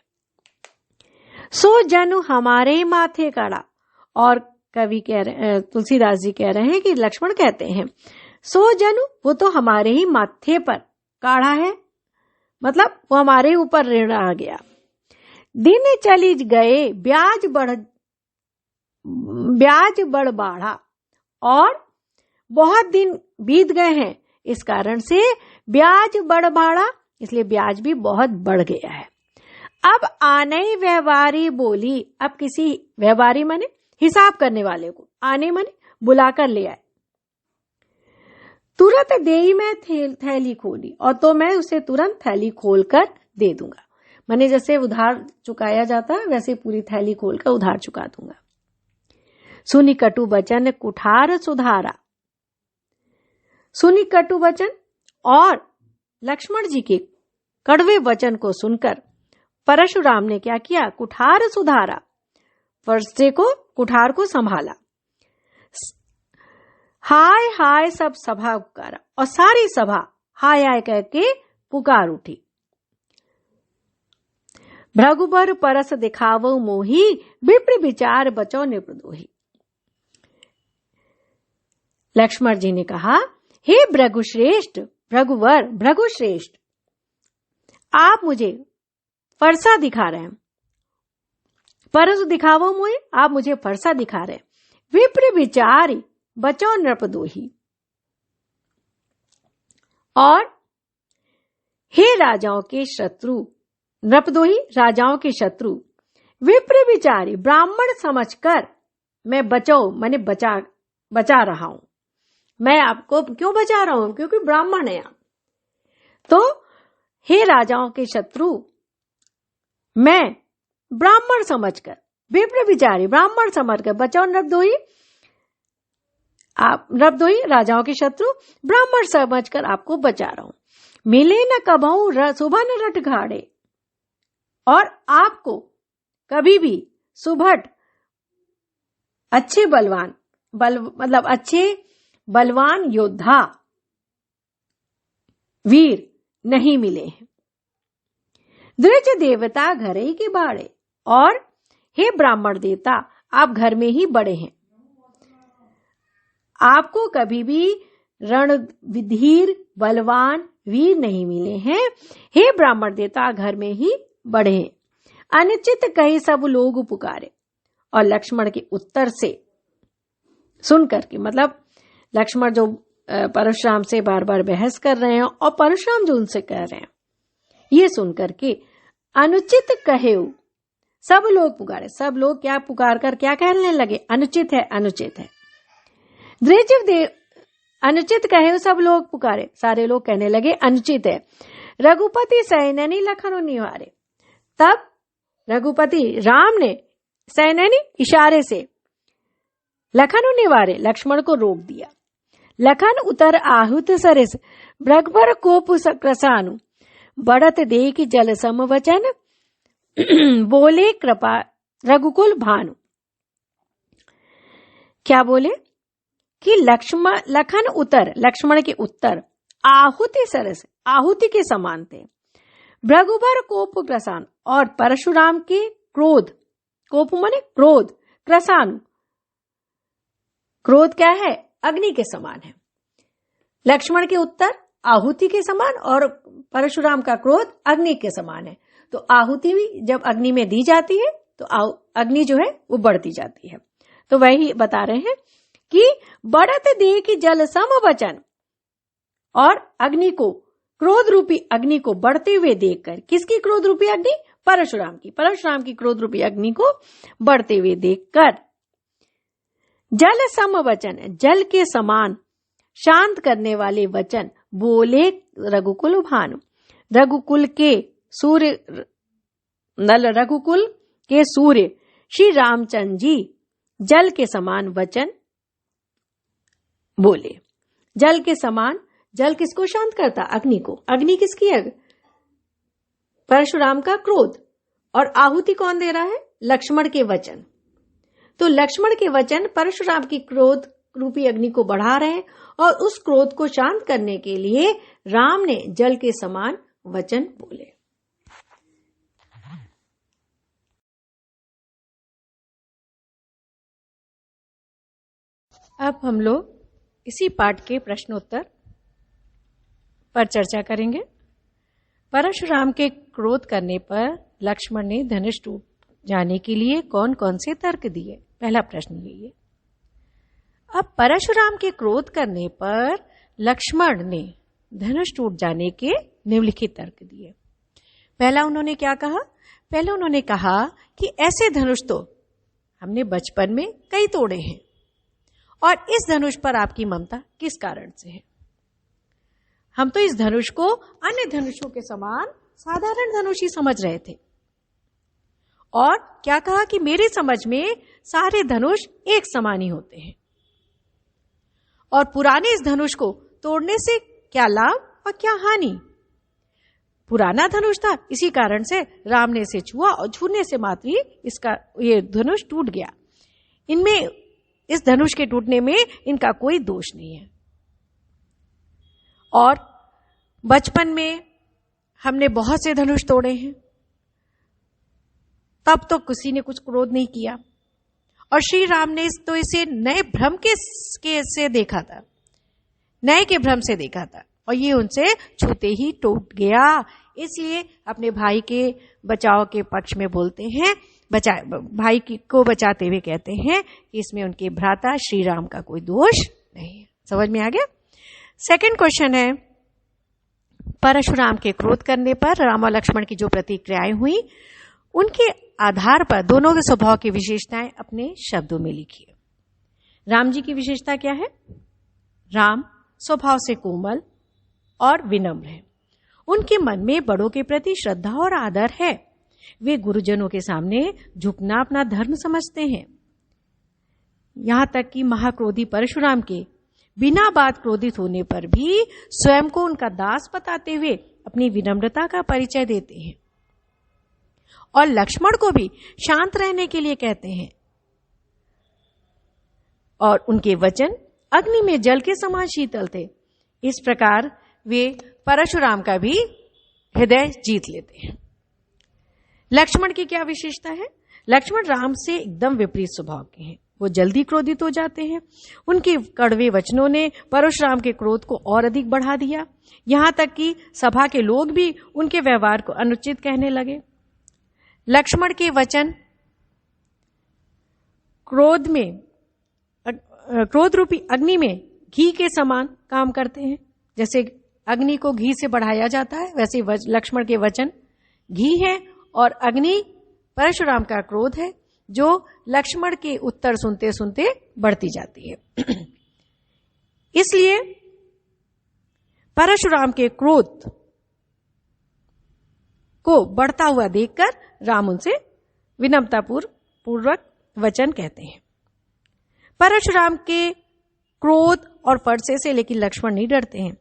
सो जनु हमारे माथे काड़ा, और कवि कह रहे, तुलसीदास जी कह रहे हैं कि लक्ष्मण कहते हैं सो जनु, वो तो हमारे ही माथे पर काढ़ा है, मतलब वो हमारे ऊपर ऋण आ गया। दिन चली गए ब्याज बढ़ बाढ़ा, और बहुत दिन बीत गए हैं, इस कारण से ब्याज बढ़ बाढ़ा, इसलिए ब्याज भी बहुत बढ़ गया है। अब आने व्यवहारी बोली, अब किसी व्यवहारी माने हिसाब करने वाले को, आने माने बुलाकर ले आए। तुरंत देई में थैली खोली, और तो मैं उसे तुरंत थैली खोलकर दे दूंगा। माने जैसे उधार चुकाया जाता है वैसे पूरी थैली खोलकर उधार चुका दूंगा। सुनी कटु वचन कुठार सुधारा, सुनी कटु वचन, और लक्ष्मण जी के कड़वे वचन को सुनकर परशुराम ने क्या किया? कुठार सुधारा, फरसे को, कुठार को संभाला। हाय हाय सब सभा पुकारा, और सारी सभा हाय हाय करके पुकार उठी। भृगुबर परस दिखावो मोही, विप्र विचार बचो निप्रदोही। लक्ष्मण जी ने कहा, हे भृगुश्रेष्ठ, भृगुवर, भृगुश्रेष्ठ, आप मुझे फरसा दिखा रहे हैं, परसु दिखावो मुझे, आप मुझे फरसा दिखा रहे। विप्र विचारी बचो नृपदोही। और हे राजाओं के शत्रु, नृपदोही राजाओं के शत्रु, विप्र विचारी ब्राह्मण समझकर मैं बचाओ मैंने बचा रहा हूं। मैं आपको क्यों बचा रहा हूं? क्योंकि ब्राह्मण है आप। तो हे राजाओं के शत्रु, मैं ब्राह्मण समझकर, विप्र विचारी ब्राह्मण समझकर बचाओ नृपदोही। आप नृपदोही राजाओं के शत्रु, ब्राह्मण समझकर आपको बचा रहा हूं। मिले न कबहू सुभन रट घाड़े। और आपको कभी भी सुभट अच्छे बलवान मतलब अच्छे बलवान योद्धा वीर नहीं मिले हैं। द्विज देवता घरे ही के बाड़े। और हे ब्राह्मण देवता, आप घर में ही बड़े हैं। आपको कभी भी रणधीर बलवान वीर नहीं मिले हैं। हे ब्राह्मण देवता, घर में ही बड़े हैं। अनिश्चित कहे सब लोग पुकारे। और लक्ष्मण के उत्तर से सुनकर के, मतलब लक्ष्मण जो परशुराम से बार बार बहस कर रहे हैं और परशुराम जो उनसे कह रहे हैं, ये सुनकर के अनुचित कहे सब लोग पुकारे। सब लोग क्या पुकार कर क्या कहने लगे? अनुचित है, अनुचित है। द्विज देव अनुचित कहे सब लोग पुकारे। सारे लोग कहने लगे अनुचित है। रघुपति सैननी लखन निवारे। तब रघुपति राम ने सैननी इशारे से लखन निवारे लक्ष्मण को रोक दिया। लखन उतर आहुत सरिस ब्रघबर कोप क्रसानु। बढ़त देख जल सम वचन बोले कृपा रघुकुल भानु। क्या बोले कि लखन उतर, लक्ष्मण के उत्तर आहुति सरस, आहुति के समान थे। भृगुबर कोप ग्रसान, और परशुराम के क्रोध, कोप माने क्रोध, ग्रसान क्रोध क्या है? अग्नि के समान है। लक्ष्मण के उत्तर आहुति के समान और परशुराम का क्रोध अग्नि के समान है। तो आहुति भी जब अग्नि में दी जाती है तो अग्नि जो है वो बढ़ती जाती है। तो वही बता रहे हैं कि बढ़त देख जल सम वचन, और अग्नि को, क्रोध रूपी अग्नि को बढ़ते हुए देखकर, किसकी क्रोध रूपी अग्नि? परशुराम की। परशुराम की क्रोध रूपी अग्नि को बढ़ते हुए देखकर जल सम वचन, जल के समान शांत करने वाले वचन बोले रघुकुल भानु। रघुकुल के सूर्य रघुकुल के सूर्य श्री रामचंद्र जी जल के समान वचन बोले। जल के समान, जल किसको शांत करता? अग्नि को। अग्नि किसकी है? परशुराम का क्रोध। और आहुति कौन दे रहा है? लक्ष्मण के वचन। तो लक्ष्मण के वचन परशुराम की क्रोध रूपी अग्नि को बढ़ा रहे हैं, और उस क्रोध को शांत करने के लिए राम ने जल के समान वचन बोले। अब हम लोग इसी पाठ के प्रश्नोत्तर पर चर्चा करेंगे। परशुराम के क्रोध करने पर लक्ष्मण ने धनुष टूट जाने के लिए कौन कौन से तर्क दिए? पहला प्रश्न यही है। अब परशुराम के क्रोध करने पर लक्ष्मण ने धनुष टूट जाने के निम्नलिखित तर्क दिए। पहला उन्होंने क्या कहा? पहले उन्होंने कहा कि ऐसे धनुष तो हमने बचपन में कई तोड़े हैं, और इस धनुष पर आपकी ममता किस कारण से है? हम तो इस धनुष को अन्य धनुषों के समान साधारण धनुष ही समझ रहे थे। और क्या कहा कि मेरी समझ में सारे धनुष एक समान ही होते हैं, और पुराने इस धनुष को तोड़ने से क्या लाभ और क्या हानि? पुराना धनुष था, इसी कारण से राम ने इसे छुआ और छूने से मात्र ही इसका ये धनुष टूट गया। इनमें, इस धनुष के टूटने में इनका कोई दोष नहीं है। और बचपन में हमने बहुत से धनुष तोड़े हैं, तब तो किसी ने कुछ क्रोध नहीं किया। और श्री राम ने तो इसे नए भ्रम के से देखा था, नए के भ्रम से देखा था, और ये उनसे छूते ही टूट गया। इसलिए अपने भाई के बचाव के पक्ष में बोलते हैं, को बचाते हुए कहते हैं कि इसमें उनके भ्राता श्री राम का कोई दोष नहीं है। समझ में आ गया। सेकंड क्वेश्चन है, परशुराम के क्रोध करने पर राम और लक्ष्मण की जो प्रतिक्रियाएं हुई उनके आधार पर दोनों के स्वभाव की विशेषताएं अपने शब्दों में लिखिए। राम जी की विशेषता क्या है? राम स्वभाव से कोमल और विनम्र है। उनके मन में बड़ों के प्रति श्रद्धा और आदर है। वे गुरुजनों के सामने झुकना अपना धर्म समझते हैं। यहां तक कि महाक्रोधी परशुराम के बिना बात क्रोधित होने पर भी स्वयं को उनका दास बताते हुए अपनी विनम्रता का परिचय देते हैं और लक्ष्मण को भी शांत रहने के लिए कहते हैं और उनके वचन अग्नि में जल के समान शीतल थे। इस प्रकार वे परशुराम का भी हृदय जीत लेते हैं। लक्ष्मण की क्या विशेषता है? लक्ष्मण राम से एकदम विपरीत स्वभाव के हैं। वो जल्दी क्रोधित हो जाते हैं। उनके कड़वे वचनों ने परशुराम के क्रोध को और अधिक बढ़ा दिया। यहां तक कि सभा के लोग भी उनके व्यवहार को अनुचित कहने लगे। लक्ष्मण के वचन क्रोध रूपी अग्नि में घी के समान काम करते हैं। जैसे अग्नि को घी से बढ़ाया जाता है, वैसे लक्ष्मण के वचन घी है और अग्नि परशुराम का क्रोध है जो लक्ष्मण के उत्तर सुनते सुनते बढ़ती जाती है। इसलिए परशुराम के क्रोध को बढ़ता हुआ देखकर राम उनसे विनम्रतापूर्वक वचन कहते हैं। परशुराम के क्रोध और फरसे से लेकिन लक्ष्मण नहीं डरते हैं।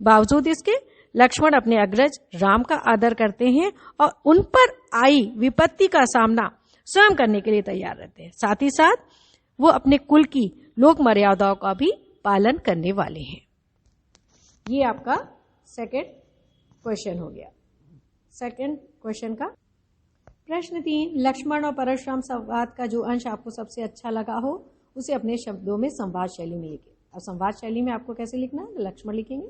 बावजूद इसके लक्ष्मण अपने अग्रज राम का आदर करते हैं और उन पर आई विपत्ति का सामना स्वयं करने के लिए तैयार रहते हैं। साथ ही साथ वो अपने कुल की लोक मर्यादाओं का भी पालन करने वाले हैं। ये आपका सेकंड क्वेश्चन हो गया। सेकंड क्वेश्चन का प्रश्न 3, लक्ष्मण और परशुराम संवाद का जो अंश आपको सबसे अच्छा लगा हो उसे अपने शब्दों में संवाद शैली में लिखिए। अब संवाद शैली में आपको कैसे लिखना है? लक्ष्मण लिखेंगे।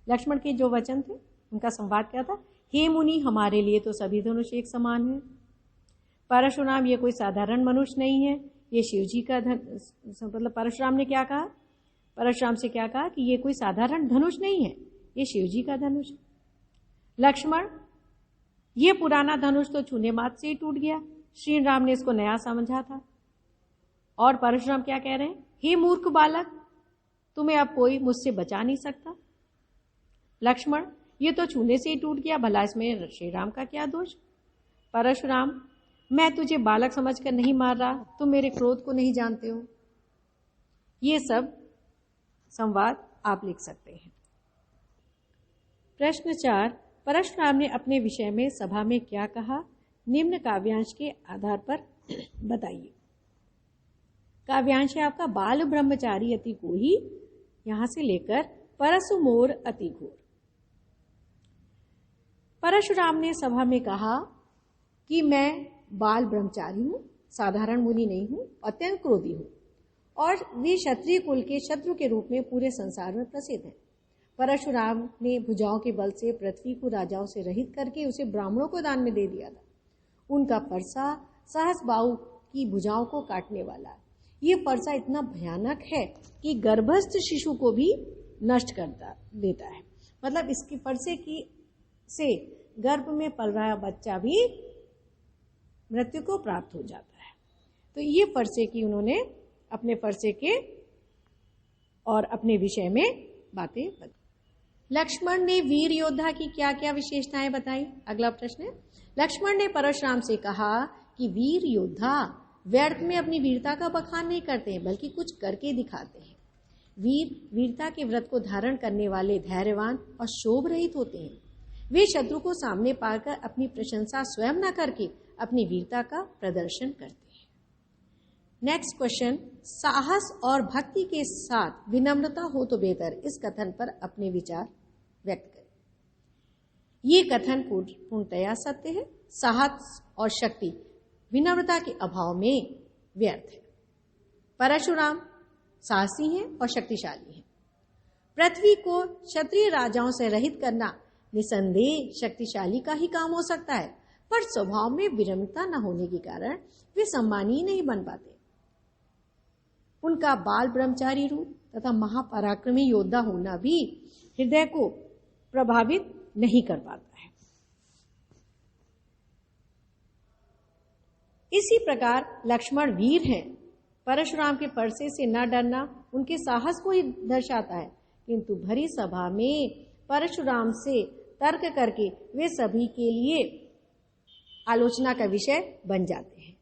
लक्ष्मण के जो वचन थे उनका संवाद क्या था? हे मुनि, हमारे लिए तो सभी धनुष एक समान है। परशुराम ये कोई साधारण मनुष्य नहीं है, ये शिवजी का मतलब परशुराम ने क्या कहा? परशुराम से क्या कहा कि ये कोई साधारण धनुष नहीं है, ये शिवजी का धनुष है। लक्ष्मण, ये पुराना धनुष तो छूने मात्र से ही टूट गया, श्री राम ने इसको नया समझा था। और परशुराम क्या कह रहे हैं? हे मूर्ख बालक, तुम्हें अब कोई मुझसे बचा नहीं सकता। लक्ष्मण, ये तो छूने से ही टूट गया, भला इसमें श्री राम का क्या दोष? परशुराम, मैं तुझे बालक समझकर नहीं मार रहा, तुम मेरे क्रोध को नहीं जानते हो। ये सब संवाद आप लिख सकते हैं। प्रश्न 4, परशुराम ने अपने विषय में सभा में क्या कहा? निम्न काव्यांश के आधार पर बताइए। काव्यांश है आपका बाल ब्रह्मचारी अति कोही, यहां से लेकर परसु मोर अति घोर। परशुराम ने सभा में कहा कि मैं बाल ब्रह्मचारी हूं, साधारण मुनि नहीं हूं, अत्यंत क्रोधी हूं और वे क्षत्रिय कुल के शत्रु के रूप में पूरे संसार में प्रसिद्ध हैं। परशुराम ने भुजाओं के बल से पृथ्वी को राजाओं से रहित करके उसे ब्राह्मणों को दान में दे दिया था। उनका परसा सहस्बाहु की भुजाओं को काटने वाला है। ये परसा इतना भयानक है कि गर्भस्थ शिशु को भी नष्ट कर देता है। मतलब इसके परसे की से गर्भ में पल रहा बच्चा भी मृत्यु को प्राप्त हो जाता है। तो ये परसे की उन्होंने अपने परसे के और अपने विषय में बातें बताई। लक्ष्मण ने वीर योद्धा की क्या क्या विशेषताएं बताई? अगला प्रश्न है, लक्ष्मण ने परशुराम से कहा कि वीर योद्धा व्यर्थ में अपनी वीरता का बखान नहीं करते हैं, बल्कि कुछ करके दिखाते हैं। वीरता के व्रत को धारण करने वाले धैर्यवान और शोभ रहित होते हैं। वे शत्रु को सामने पाकर अपनी प्रशंसा स्वयं न करके अपनी वीरता का प्रदर्शन करते हैं। नेक्स्ट क्वेश्चन, साहस और भक्ति के साथ विनम्रता हो तो बेहतर, इस कथन पर अपने विचार व्यक्त करें। ये कथन पूर्णतया सत्य है। साहस और शक्ति विनम्रता के अभाव में व्यर्थ है। परशुराम साहसी हैं और शक्तिशाली हैं। पृथ्वी को क्षत्रिय राजाओं से रहित करना निसंदेह शक्तिशाली का ही काम हो सकता है, पर स्वभाव में विनम्रता न होने के कारण वे सम्मानीय नहीं बन पाते। उनका बाल ब्रह्मचारी रूप तथा महापराक्रमी योद्धा होना भी हृदय को प्रभावित नहीं कर पाता है। इसी प्रकार लक्ष्मण वीर हैं। परशुराम के परसे से न डरना उनके साहस को ही दर्शाता है, किंतु भरी सभा में परशुराम से तर्क करके वे सभी के लिए आलोचना का विषय बन जाते हैं।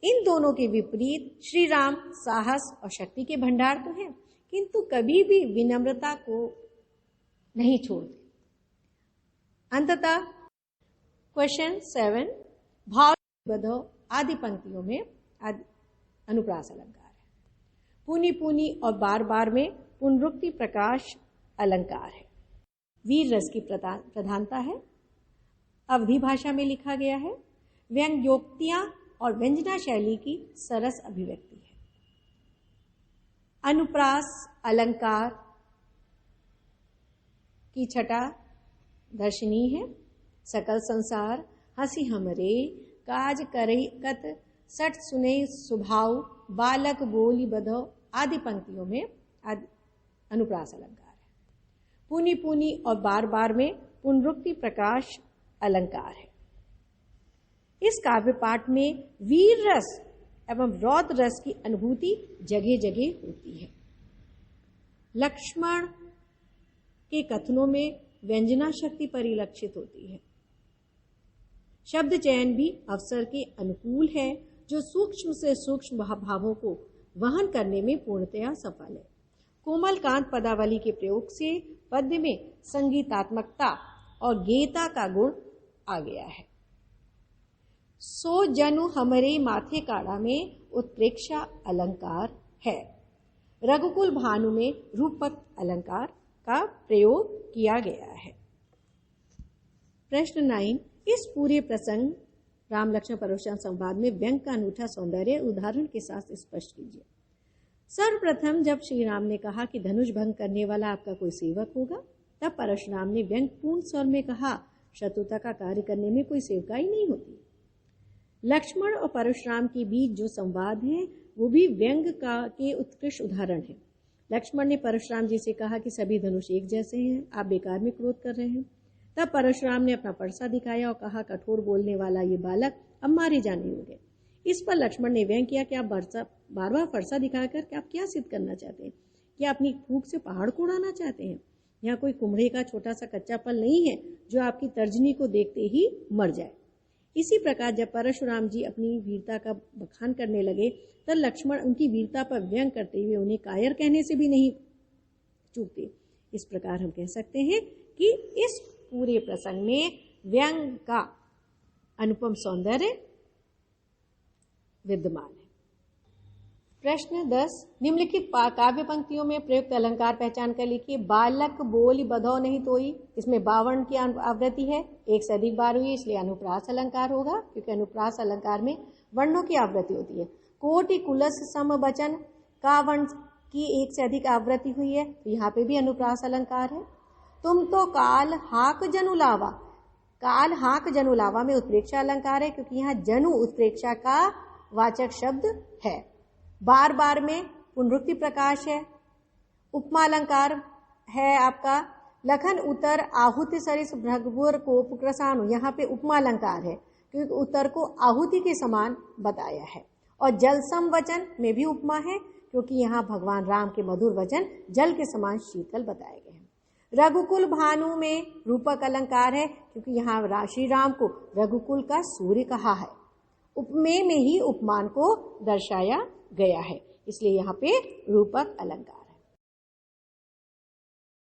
इन दोनों के विपरीत श्री राम साहस और शक्ति के भंडार तो हैं, किंतु कभी भी विनम्रता को नहीं छोड़ते। अंततः क्वेश्चन 7 भाव बधो आदि पंक्तियों में अनुप्रास अलंकार है। पुनि पुनि और बार बार में पुनरुक्ति प्रकाश अलंकार है। वीर रस की प्रधानता है। अवधि भाषा में लिखा गया है। व्यंग्योक्तियां और व्यंजना शैली की सरस अभिव्यक्ति है। अनुप्रास अलंकार की छटा दर्शनीय है। सकल संसार हंसी हमरे काज करई कत सट सुने सुभाव बालक बोली बधो आदि पंक्तियों में अनुप्रास अलंकार है। पुनि पुनि और बार बार में पुनरुक्ति प्रकाश अलंकार है। इस काव्य पाठ में वीर रस एवं रौद्र रस की अनुभूति जगह जगह होती है। लक्ष्मण के कथनों में व्यंजना शक्ति परिलक्षित होती है। शब्द चयन भी अवसर के अनुकूल है, जो सूक्ष्म से सूक्ष्म भावों को वहन करने में पूर्णतया सफल है। कोमल कांत पदावली के प्रयोग से पद्य में संगीतात्मकता और गेयता का गुण आ गया है। सो जनु हमरे माथे काड़ा में उत्प्रेक्षा अलंकार है। रघुकुल भानु में रूपक अलंकार का प्रयोग किया गया है। प्रश्न 9 इस पूरे प्रसंग राम लक्ष्मण परशुराम संवाद में व्यंग का अनूठा सौंदर्य उदाहरण के साथ स्पष्ट कीजिए। सर्वप्रथम जब श्री राम ने कहा कि धनुष भंग करने वाला आपका कोई सेवक होगा, तब परशुराम ने व्यंग पूर्ण स्वर में कहा, शत्रुता का कार्य करने में कोई सेवकाई नहीं होती। लक्ष्मण और परशुराम के बीच जो संवाद है वो भी व्यंग के उत्कृष्ट उदाहरण है। लक्ष्मण ने परशुराम जी से कहा कि सभी धनुष एक जैसे हैं, आप बेकार में क्रोध कर रहे हैं। तब परशुराम ने अपना परसा दिखाया और कहा, कठोर बोलने वाला ये बालक अब मारे जाने होंगे। इस पर लक्ष्मण ने व्यंग किया कि आप बार बार फरसा दिखाकर कि आप क्या सिद्ध करना चाहते हैं? क्या अपनी फूंक से पहाड़ को उड़ाना चाहते हैं? यहाँ कोई कुम्हड़े का छोटा सा कच्चा फल नहीं है जो आपकी तर्जनी को देखते ही मर जाए। इसी प्रकार जब परशुराम जी अपनी वीरता का बखान करने लगे, तब लक्ष्मण उनकी वीरता पर व्यंग करते हुए उन्हें कायर कहने से भी नहीं चूकते। इस प्रकार हम कह सकते हैं कि इस पूरे प्रसंग में व्यंग का अनुपम सौंदर्य विद्यमान है। प्रश्न 10 निम्नलिखित काव्य पंक्तियों में प्रयुक्त अलंकार पहचान कर लिखिए। बालक बोली बधौ नहीं तोई, इसमें 52 की आवृत्ति है, एक से अधिक बार हुई इसलिए अनुप्रास अलंकार होगा, क्योंकि अनुप्रास अलंकार में वर्णों की आवृत्ति होती है। कोटि कुलस सम वचन का वर्ण की एक से अधिक आवृत्ति हुई है, तो यहाँ पे भी अनुप्रास अलंकार है। तुम तो काल हाक जनु लावा, काल हाक जनु लावा में उत्प्रेक्षा अलंकार है, क्योंकि यहाँ जनु उत्प्रेक्षा का वाचक शब्द है। बार बार में पुनरुक्ति प्रकाश है। उपमा अलंकार है आपका लखन उतर आहुति सरिस भृगुर कोप कृसाणु, यहाँ पे उपमा अलंकार है क्योंकि उतर को आहुति के समान बताया है। और जलसम वचन में भी उपमा है, क्योंकि यहाँ भगवान राम के मधुर वचन जल के समान शीतल बताए गए हैं। रघुकुल भानु में रूपक अलंकार है, क्योंकि यहाँ श्री राम को रघुकुल का सूर्य कहा है। उपमेय में ही उपमान को दर्शाया गया है, इसलिए यहाँ पे रूपक अलंकार।